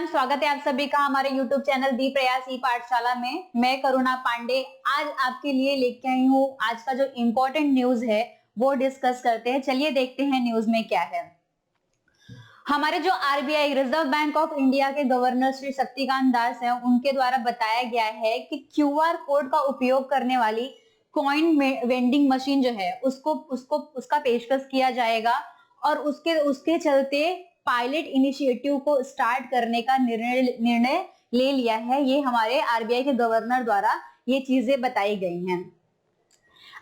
Everyone, स्वागत है आप सभी का हमारे यूट्यूब चैनल दी प्रयास ई पाठशाला में। मैं करुणा पांडे आज आपके लिए लेके आई हूँ। आज का जो इम्पोर्टेंट न्यूज है वो डिस्कस करते हैं। चलिए देखते हैं न्यूज में क्या है। हमारे जो RBI reserve bank of India के गवर्नर श्री शक्तिकांत दास हैं, उनके द्वारा बताया गया है कि क्यूआर कोड का उपयोग करने वाली कॉइन वेंडिंग मशीन जो है उसका पेशकश किया जाएगा और उसके उसके चलते पायलट इनिशिएटिव को स्टार्ट करने का निर्णय ले लिया है। ये हमारे आरबीआई के गवर्नर द्वारा ये चीजें बताई गई हैं।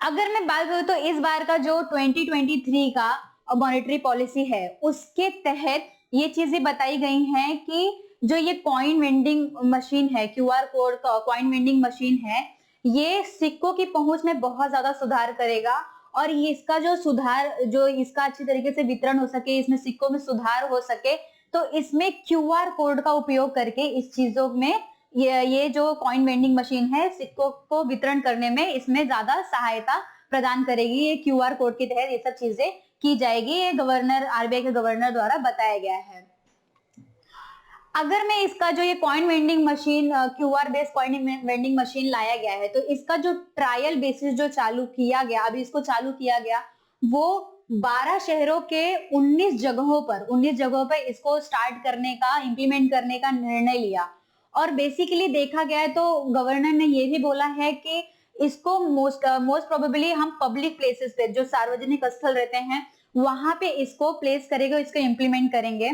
अगर मैं बात करूं तो इस बार का जो 2023 का मॉनेटरी पॉलिसी है उसके तहत ये चीजें बताई गई हैं कि जो ये कॉइन वेंडिंग मशीन है, क्यूआर कोड का कॉइन वेंडिंग मशीन है, ये सिक्कों की पहुंच में बहुत ज्यादा सुधार करेगा और ये इसका जो सुधार, जो इसका अच्छी तरीके से वितरण हो सके, इसमें सिक्कों में सुधार हो सके, तो इसमें क्यूआर कोड का उपयोग करके इस चीजों में ये जो कॉइन वेंडिंग मशीन है सिक्कों को वितरण करने में इसमें ज्यादा सहायता प्रदान करेगी। ये क्यूआर कोड के तहत ये सब चीजें की जाएगी। ये गवर्नर, आरबीआई के गवर्नर द्वारा बताया गया है। अगर मैं इसका जो ये coin vending machine, QR based coin vending machine लाया गया है, तो इसका जो ट्रायल बेसिस जो चालू किया गया, अभी इसको चालू किया गया, वो 12 शहरों के 19 जगहों पर इसको स्टार्ट करने का, इंप्लीमेंट करने का निर्णय लिया। और बेसिकली देखा गया है तो गवर्नर ने ये भी बोला है कि इसको मोस्ट प्रोबेबली हम पब्लिक प्लेसेस पे, जो सार्वजनिक स्थल रहते हैं, वहां पे इसको प्लेस करेंगे, इसको इम्प्लीमेंट करेंगे।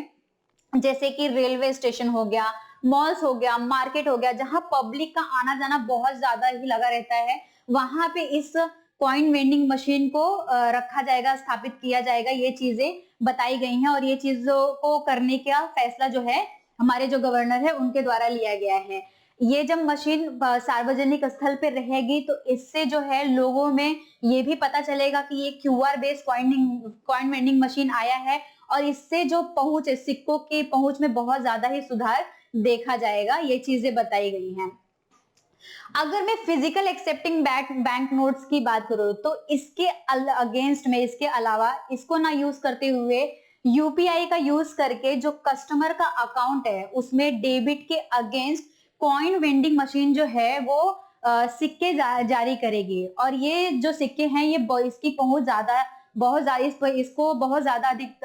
जैसे कि रेलवे स्टेशन हो गया, मॉल्स हो गया, मार्केट हो गया, जहां पब्लिक का आना जाना बहुत ज्यादा ही लगा रहता है, वहां पे इस कॉइन वेंडिंग मशीन को रखा जाएगा, स्थापित किया जाएगा। ये चीजें बताई गई हैं और ये चीजों को करने का फैसला जो है हमारे जो गवर्नर है उनके द्वारा लिया गया है। ये जब मशीन सार्वजनिक स्थल पे रहेगी तो इससे जो है लोगों में ये भी पता चलेगा कि ये QR based coin vending machine आया है और इससे जो पहुंच है, सिक्कों की पहुंच में बहुत ज्यादा ही सुधार देखा जाएगा। ये चीजें बताई गई हैं। अगर मैं फिजिकल एक्सेप्टिंग बैंक नोट्स की बात करूं तो इसके अगेंस्ट में, इसके अलावा इसको ना यूज करते हुए यूपीआई का यूज करके जो कस्टमर का अकाउंट है उसमें डेबिट के अगेंस्ट कॉइन वेंडिंग मशीन जो है वो सिक्के जारी करेगी। और ये जो सिक्के हैं ये इसकी पहुंच इसको बहुत ज्यादा अधिक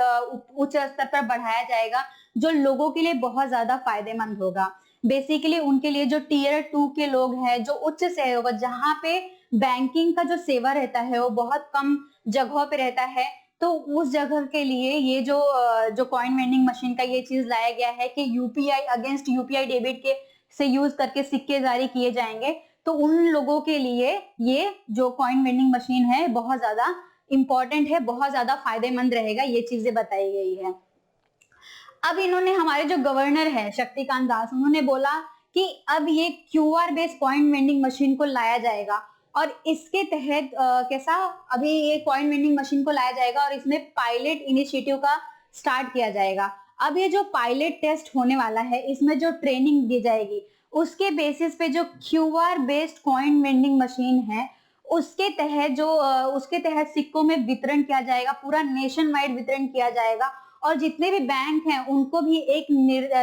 उच्च स्तर पर बढ़ाया जाएगा, जो लोगों के लिए बहुत ज्यादा फायदेमंद होगा। बेसिकली उनके लिए जो टीयर 2 के लोग हैं, जो उच्च से होगा, जहां पे बैंकिंग का जो सेवा रहता है वो बहुत कम जगहों पे रहता है, तो उस जगह के लिए ये जो कॉइन वेंडिंग मशीन का ये चीज लाया गया है कि यूपीआई अगेंस्ट यूपीआई डेबिट के से यूज करके सिक्के जारी किए जाएंगे। तो उन लोगों के लिए ये जो कॉइन वेंडिंग मशीन है बहुत ज्यादा इंपॉर्टेंट है, बहुत ज्यादा फायदेमंद रहेगा। ये चीजें बताई गई है। अब इन्होंने, हमारे जो गवर्नर है शक्तिकांत दास, उन्होंने बोला कि अब ये QR based coin vending machine को लाया जाएगा और इसके तहत कैसा, अभी ये कॉइन वेंडिंग मशीन को लाया जाएगा और इसमें पायलट इनिशिएटिव का स्टार्ट किया जाएगा। अब ये जो पायलट टेस्ट होने वाला है, इसमें जो ट्रेनिंग दी जाएगी उसके बेसिस पे जो QR based coin vending machine है उसके तहत सिक्कों में वितरण किया जाएगा, पूरा नेशन वाइड वितरण किया जाएगा और जितने भी बैंक हैं उनको भी एक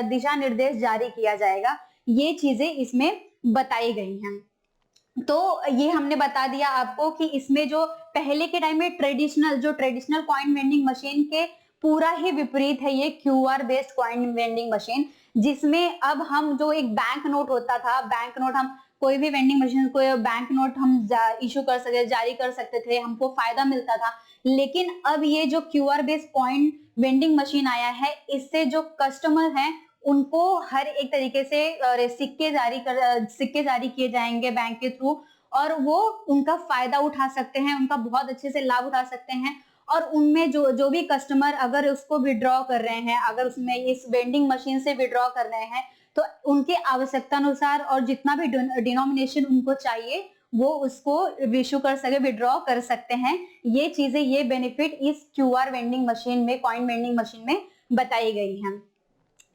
दिशा निर्देश जारी किया जाएगा। ये चीजें इसमें बताई गई हैं। तो ये हमने बता दिया आपको कि इसमें जो पहले के टाइम में ट्रेडिशनल कॉइन वेंडिंग मशीन के पूरा ही विपरीत है ये QR based coin vending machine, जिसमें अब हम जो एक बैंक नोट होता था, बैंक नोट, हम कोई भी वेंडिंग मशीन को बैंक नोट हम इशू कर सकते, जारी कर सकते थे, हमको फायदा मिलता था। लेकिन अब ये जो QR based coin vending machine आया है, इससे जो कस्टमर हैं उनको हर एक तरीके से सिक्के जारी किए जाएंगे बैंक के थ्रू और वो उनका फायदा उठा सकते हैं, उनका बहुत अच्छे से लाभ उठा सकते हैं। और उनमें जो भी कस्टमर अगर उसको विड्रॉ कर रहे हैं, अगर उसमें इस वेंडिंग मशीन से विड्रॉ कर रहे हैं, तो उनके आवश्यकता अनुसार और जितना भी डिनोमिनेशन उनको चाहिए वो उसको इशू कर सके, विड्रॉ कर सकते हैं। ये चीजें, ये बेनिफिट इस क्यूआर वेंडिंग मशीन में, कॉइन वेंडिंग मशीन में बताई गई हैं।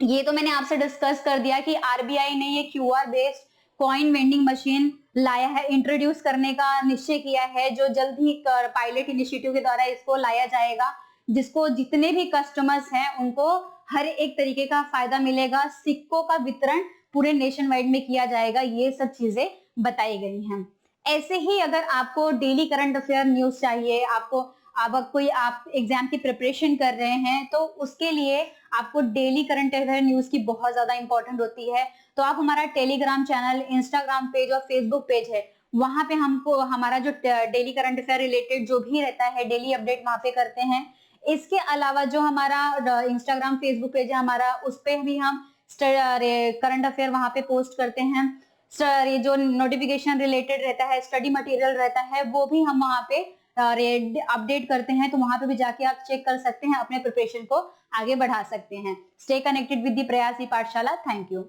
ये तो मैंने आपसे डिस्कस कर दिया कि आरबीआई ने ये QR based coin vending machine लाया है, इंट्रोड्यूस करने का निश्चय किया है, जो जल्द ही पायलट इनिशिएटिव के द्वारा इसको लाया जाएगा, जिसको जितने भी कस्टमर्स हैं उनको हर एक तरीके का फायदा मिलेगा, सिक्कों का वितरण पूरे नेशन वाइड में किया जाएगा, ये सब चीजें बताई गई हैं। ऐसे ही अगर आपको डेली करंट अफेयर न्यूज चाहिए, आपको आप एग्जाम की प्रिपरेशन कर रहे हैं तो उसके लिए आपको डेली करंट अफेयर न्यूज की बहुत ज्यादा इंपॉर्टेंट होती है। तो आप हमारा टेलीग्राम चैनल, इंस्टाग्राम पेज और फेसबुक पेज है, वहां पे हमको हमारा जो डेली करंट अफेयर रिलेटेड जो भी रहता है डेली अपडेट वहां पे करते हैं। इसके अलावा जो हमारा इंस्टाग्राम फेसबुक पेज है हमारा, उस पे भी हम करंट अफेयर वहां पे पोस्ट करते हैं। ये जो नोटिफिकेशन रिलेटेड रहता है, स्टडी मटेरियल रहता है, वो भी हम वहां पे अपडेट करते हैं। तो वहां पे भी जाके आप चेक कर सकते हैं, अपने प्रिपरेशन को आगे बढ़ा सकते हैं। स्टे कनेक्टेड विद द प्रयासी पाठशाला। Thank you.